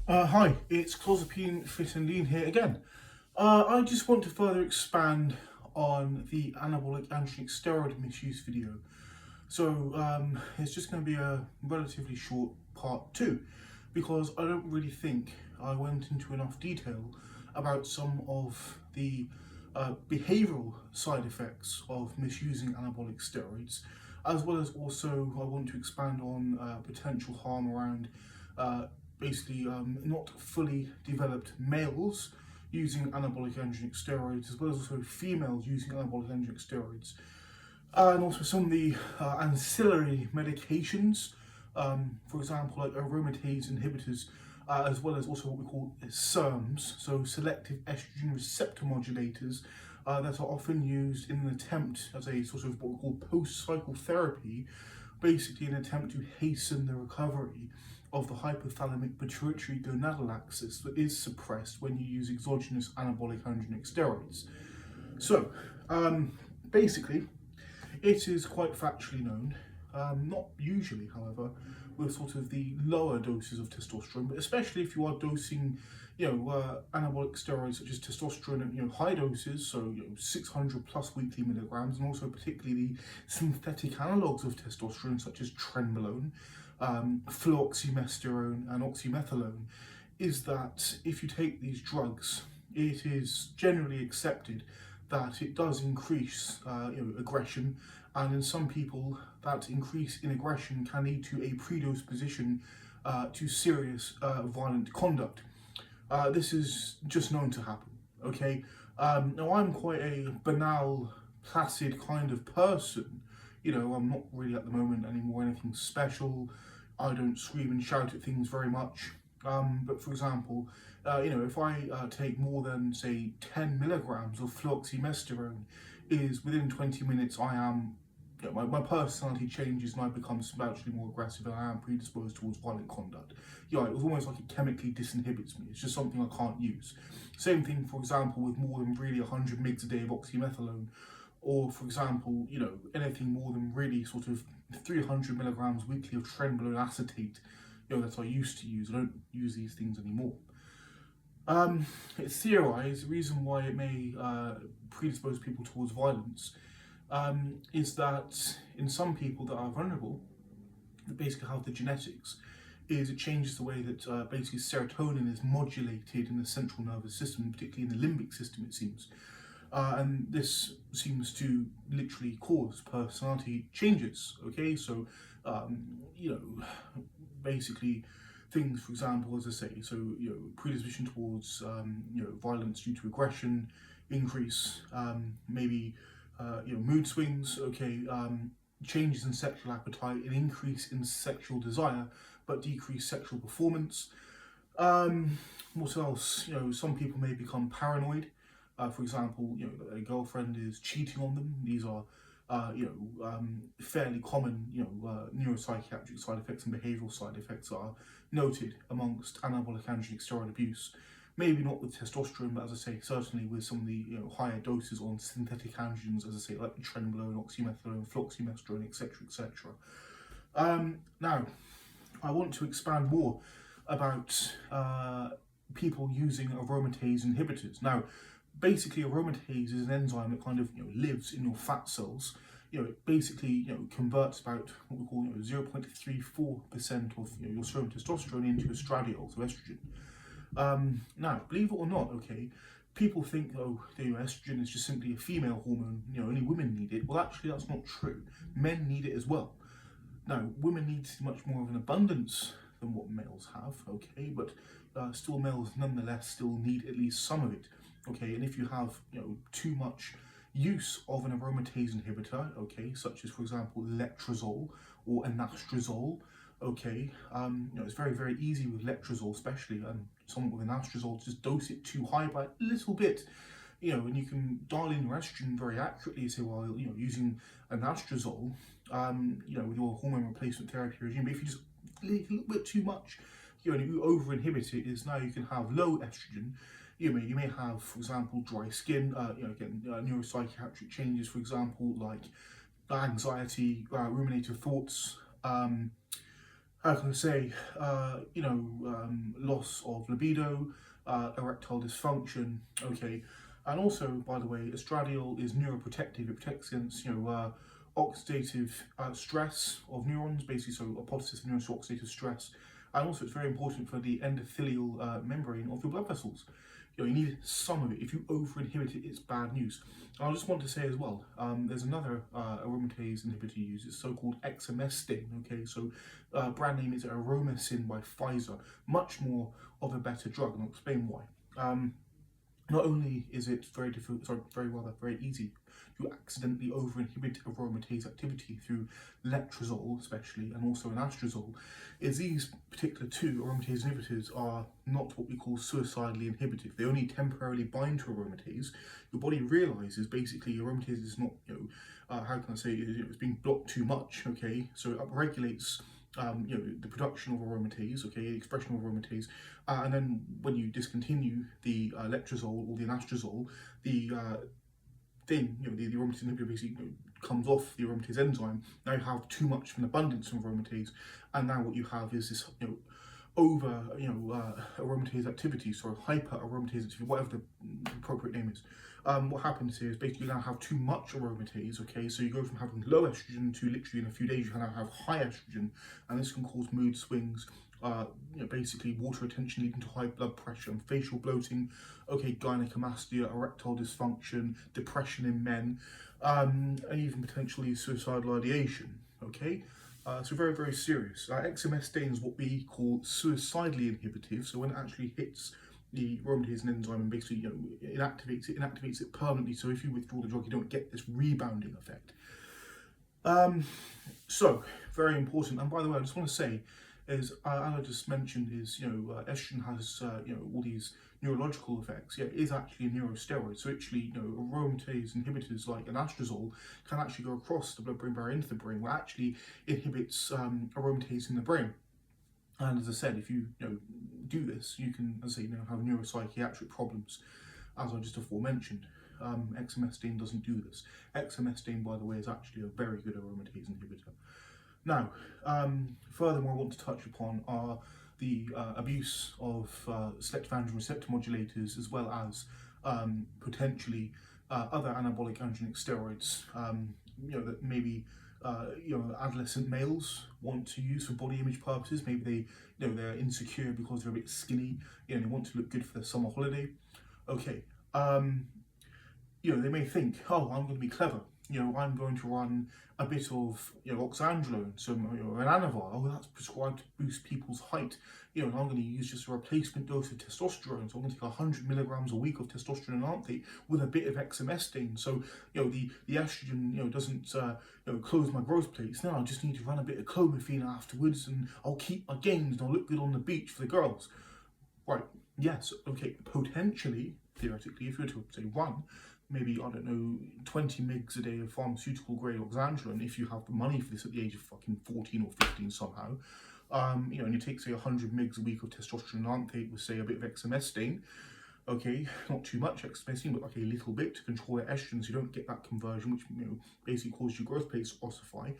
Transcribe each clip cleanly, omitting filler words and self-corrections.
Hi, it's Clozapine Fit and Lean here again. I just want to further expand on the anabolic androgenic steroid misuse video. It's just going to be a relatively short part two because I don't really think I went into enough detail about some of the behavioral side effects of misusing anabolic steroids, as well as also I want to expand on potential harm around not fully developed males using anabolic androgenic steroids, as well as also females using anabolic androgenic steroids, and also some of the ancillary medications, for example, like aromatase inhibitors, as well as also what we call SERMs, so selective estrogen receptor modulators, that are often used in an attempt as a sort of what we call post-cycle therapy, basically an attempt to hasten the recovery of the hypothalamic pituitary gonadal axis that is suppressed when you use exogenous anabolic androgenic steroids. So, basically, it is quite factually known, not usually, however, with sort of the lower doses of testosterone, but especially if you are dosing, anabolic steroids such as testosterone at high doses, so 600 plus weekly milligrams, and also particularly the synthetic analogs of testosterone such as trenbolone, fluoxymesterone, and oxymethylone, is that if you take these drugs, it is generally accepted that it does increase aggression, and in some people that increase in aggression can lead to a predisposition to serious violent conduct. This is just known to happen, okay? Now I'm quite a banal, placid kind of person. I'm not really at the moment anymore anything special. I don't scream and shout at things very much. But for example, if I take more than, say, 10 milligrams of fluoxymesterone, is within 20 minutes I am, my personality changes and I become substantially more aggressive and I am predisposed towards violent conduct. It was almost like it chemically disinhibits me. It's just something I can't use. Same thing, for example, with more than really 100 mg a day of oxymethylone, or for example, anything more than really sort of 300 milligrams weekly of trenbolone acetate, that I used to use. I don't use these things anymore. It's theorized the reason why it may predispose people towards violence is that in some people that are vulnerable, that basically have the genetics, is it changes the way that basically serotonin is modulated in the central nervous system, particularly in the limbic system, it seems. And this seems to literally cause personality changes. Okay, so basically things, for example, as I say, so predisposition towards violence due to aggression, increase, maybe mood swings. Okay, changes in sexual appetite, an increase in sexual desire, but decreased sexual performance. What else? Some people may become paranoid. For example, a girlfriend is cheating on them. These are, fairly common, neuropsychiatric side effects and behavioural side effects are noted amongst anabolic androgenic steroid abuse. Maybe not with testosterone, but as I say, certainly with some of the higher doses on synthetic androgens, as I say, like trenbolone, oxymethylone, fluoxymesterone, etc., etc. Now, I want to expand more about people using aromatase inhibitors. Now, basically, aromatase is an enzyme that kind of lives in your fat cells. It basically converts about what we call 0.34% of your serum testosterone into estradiol, so estrogen. Now, believe it or not, okay, people think, estrogen is just simply a female hormone. Only women need it. Well, actually, that's not true. Men need it as well. Now, women need much more of an abundance than what males have. Okay, but still, males nonetheless still need at least some of it. Okay, and if you have too much use of an aromatase inhibitor, okay, such as for example letrozole or anastrozole, okay, it's very, very easy with letrozole, especially, and someone with anastrozole, to just dose it too high by a little bit, and you can dial in your estrogen very accurately. So while using anastrozole, with your hormone replacement therapy regime, but if you just a little bit too much, and you over inhibit it, is now you can have low estrogen. You may have, for example, dry skin, neuropsychiatric changes, for example, like anxiety, ruminative thoughts, how can I say, loss of libido, erectile dysfunction, okay. And also, by the way, estradiol is neuroprotective. It protects against, oxidative stress of neurons, basically, so apoptosis of neurons to oxidative stress. And also, it's very important for the endothelial membrane of your blood vessels. You need some of it. If you over-inhibit it, it's bad news. And I just want to say as well, there's another aromatase inhibitor used. It's so-called exemestane. Okay, so brand name is Aromacin by Pfizer. Much more of a better drug, and I'll explain why. Not only is it very easy to accidentally over-inhibit aromatase activity through letrozole, especially, and also anastrozole, is these particular two aromatase inhibitors are not what we call suicidally inhibitive. They only temporarily bind to aromatase. Your body realizes basically aromatase is not, how can I say, it's being blocked too much. Okay, so it upregulates the production of aromatase, okay, the expression of aromatase, and then when you discontinue the letrozole or the anastrozole, the the aromatase inhibitor basically comes off the aromatase enzyme. Now you have too much of an abundance of aromatase, and now what you have is this, over, aromatase activity, so hyper aromatase activity, whatever the appropriate name is. What happens here is basically you now have too much aromatase, okay, so you go from having low estrogen to literally in a few days you now have high estrogen, and this can cause mood swings, basically water retention leading to high blood pressure and facial bloating, okay, gynecomastia, erectile dysfunction, depression in men, and even potentially suicidal ideation, okay. So very, very serious. Exemestane is what we call suicidally inhibitive. So when it actually hits the aromatase enzyme and basically it inactivates it permanently. So if you withdraw the drug, you don't get this rebounding effect. So very important. And by the way, I just want to say, as I just mentioned, is estrogen has all these neurological effects. Yeah, it is actually a neurosteroid. So actually, aromatase inhibitors like anastrozole can actually go across the blood-brain barrier into the brain, where it actually inhibits aromatase in the brain. And as I said, if you do this, you can, as I say, have neuropsychiatric problems, as I just aforementioned. Exemestane doesn't do this. Exemestane, by the way, is actually a very good aromatase inhibitor. Now, furthermore, I want to touch upon are the abuse of selective androgen receptor modulators, as well as potentially other anabolic androgenic steroids. That maybe adolescent males want to use for body image purposes. Maybe they're insecure because they're a bit skinny. They want to look good for their summer holiday. Okay. They may think, oh, I'm going to be clever. I'm going to run a bit of, oxandrolone, so an Anavar. Oh, that's prescribed to boost people's height. And I'm going to use just a replacement dose of testosterone. So I'm going to take 100 milligrams a week of testosterone enanthate with a bit of exemestane. So, the estrogen, doesn't, close my growth plates. Now I just need to run a bit of clomiphene afterwards, and I'll keep my gains and I'll look good on the beach for the girls. Right? Yes. Okay. Potentially, theoretically, if you were to say run maybe, I don't know, 20 mgs a day of pharmaceutical grade oxandrolone, if you have the money for this at the age of fucking 14 or 15 somehow, and you take, say, 100 mgs a week of testosterone enanthate with, say, a bit of exemestane, okay, not too much exemestane, but like a little bit to control your estrogen so you don't get that conversion, which, basically causes your growth plates to ossify.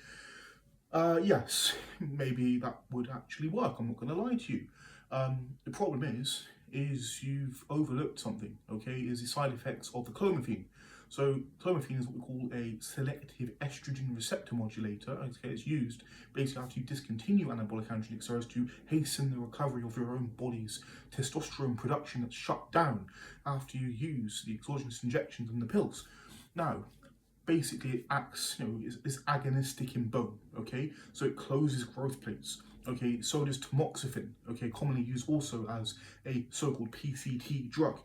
Yes, maybe that would actually work, I'm not going to lie to you. The problem is you've overlooked something, okay, is the side effects of the clomiphene. So clomiphene is what we call a selective estrogen receptor modulator. Okay, it's used basically after you discontinue anabolic androgenic steroids to hasten the recovery of your own body's testosterone production that's shut down after you use the exogenous injections and the pills. Now, basically it acts, is agonistic in bone, okay? So it closes growth plates. Okay, so does tamoxifen, okay, commonly used also as a so-called PCT drug.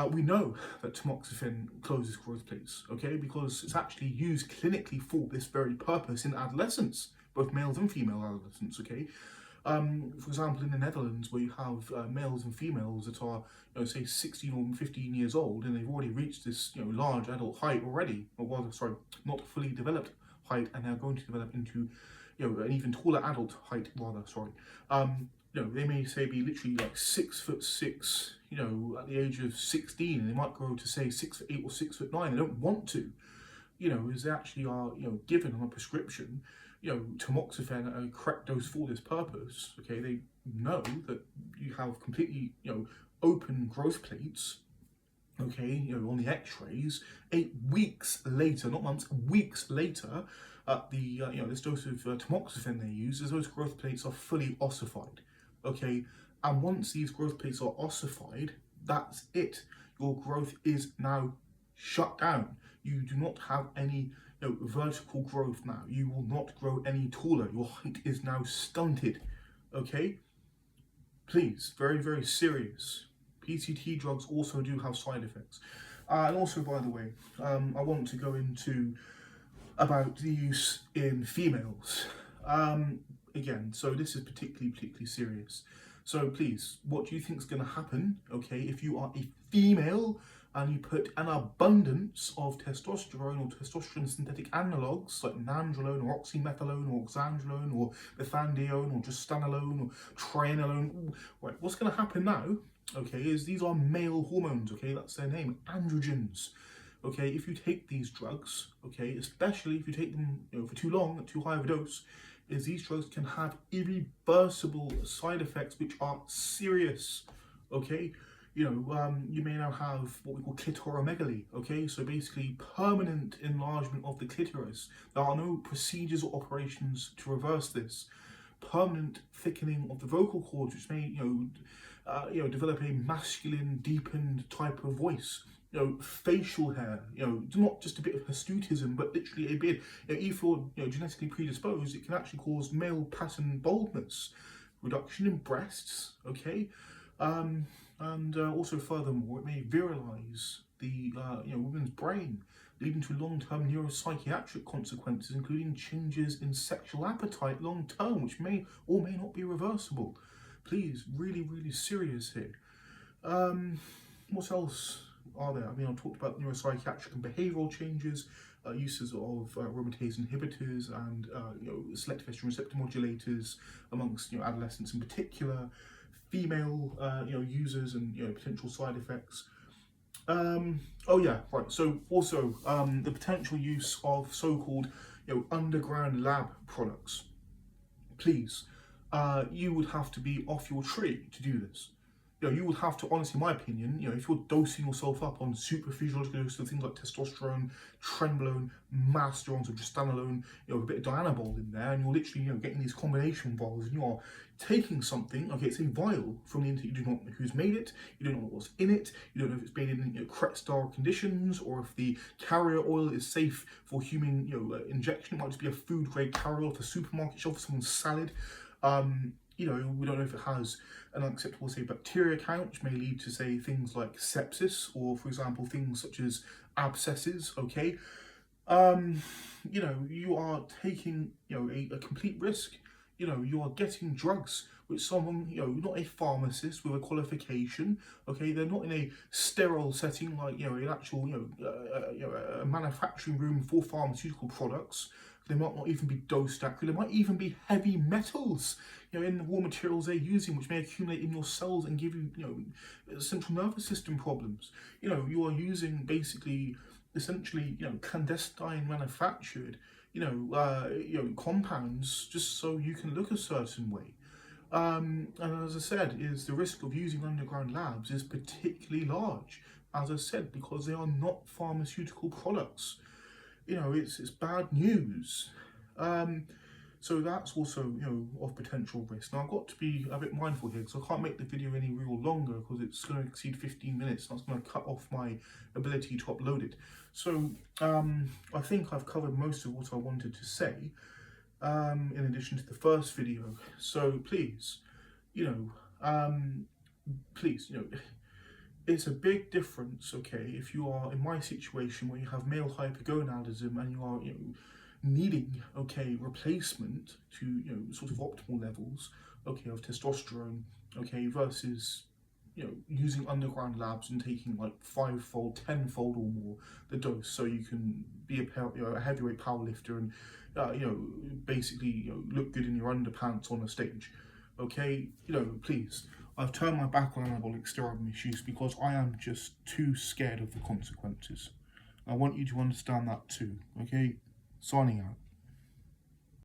We know that tamoxifen closes growth plates, okay, because it's actually used clinically for this very purpose in adolescents, both males and female adolescents, okay. For example, in the Netherlands, where you have males and females that are, say 16 or 15 years old, and they've already reached this, large adult height already, or rather, sorry, not fully developed height, and they're going to develop into an even taller adult height, rather, sorry. They may say be literally like 6'6", at the age of 16, and they might grow to say 6'8" or 6'9". They don't want to, as they actually are, given on a prescription, tamoxifen at a correct dose for this purpose, okay, they know that you have completely, open growth plates, okay, on the x-rays, 8 weeks later, not months, weeks later, at the, this dose of tamoxifen they use, as those growth plates are fully ossified, okay, and once these growth plates are ossified, that's it. Your growth is now shut down. You do not have any vertical growth now. You will not grow any taller. Your height is now stunted, okay? Please, very, very serious. PCT drugs also do have side effects. And also, by the way, I want to go into about the use in females. Again, so this is particularly serious. So please, what do you think is going to happen, okay, if you are a female and you put an abundance of testosterone or testosterone synthetic analogues like nandrolone or oxymethylone or oxandrolone or methandione or gestanolone or trianolone? Right, what's going to happen now, okay, is these are male hormones, okay, that's their name, androgens. Okay, if you take these drugs, okay, especially if you take them for too long, at too high of a dose, is these drugs can have irreversible side effects which are serious, okay? You may now have what we call clitoromegaly, okay? So basically permanent enlargement of the clitoris. There are no procedures or operations to reverse this. Permanent thickening of the vocal cords, which may, develop a masculine, deepened type of voice. Facial hair, not just a bit of hirsutism, but literally a beard. If you're genetically predisposed, it can actually cause male pattern baldness, reduction in breasts, okay, and also furthermore, it may virilize the woman's brain, leading to long-term neuropsychiatric consequences, including changes in sexual appetite long-term, which may or may not be reversible. Please, really, really serious here. What else are there? I mean, I talked about neuropsychiatric and behavioural changes, uses of aromatase inhibitors and selective estrogen receptor modulators amongst adolescents in particular, female users and potential side effects. Oh yeah, right. So also the potential use of so-called underground lab products. Please, you would have to be off your tree to do this. You would have to, honestly, in my opinion, if you're dosing yourself up on super physiological doses of things like testosterone, trenbolone, masteron, or gestanolone, a bit of dianabol in there, and you're literally, getting these combination vials, and you are taking something, okay, it's a vial from the internet, you do not know who's made it, you don't know what's in it, you don't know if it's made in correct sterile conditions, or if the carrier oil is safe for human, injection. It might just be a food grade carrier oil for supermarket shelf for someone's salad. We don't know if it has an unacceptable, say, bacteria count, which may lead to, say, things like sepsis, or, for example, things such as abscesses, okay? You are taking, a complete risk. You are getting drugs with someone, not a pharmacist with a qualification, okay? They're not in a sterile setting like, an actual, a manufacturing room for pharmaceutical products. They might not even be dosed accurately. There might even be heavy metals, in the raw materials they're using, which may accumulate in your cells and give you, central nervous system problems. You are using basically, essentially, clandestine manufactured, compounds just so you can look a certain way. And as I said, is the risk of using underground labs is particularly large, as I said, because they are not pharmaceutical products. It's bad news. So that's also, of potential risk. Now, I've got to be a bit mindful here, because I can't make the video any real longer, because it's going to exceed 15 minutes, and that's going to cut off my ability to upload it. So, I think I've covered most of what I wanted to say, in addition to the first video. So, please, it's a big difference, okay, if you are in my situation where you have male hypergonadism and you are, needing, okay, replacement to, sort of optimal levels, okay, of testosterone, okay, versus, using underground labs and taking like 5-fold, 10-fold or more the dose, so you can be a heavyweight powerlifter and, basically, look good in your underpants on a stage, okay, please. I've turned my back on anabolic steroid misuse because I am just too scared of the consequences. I want you to understand that too, okay? Signing out.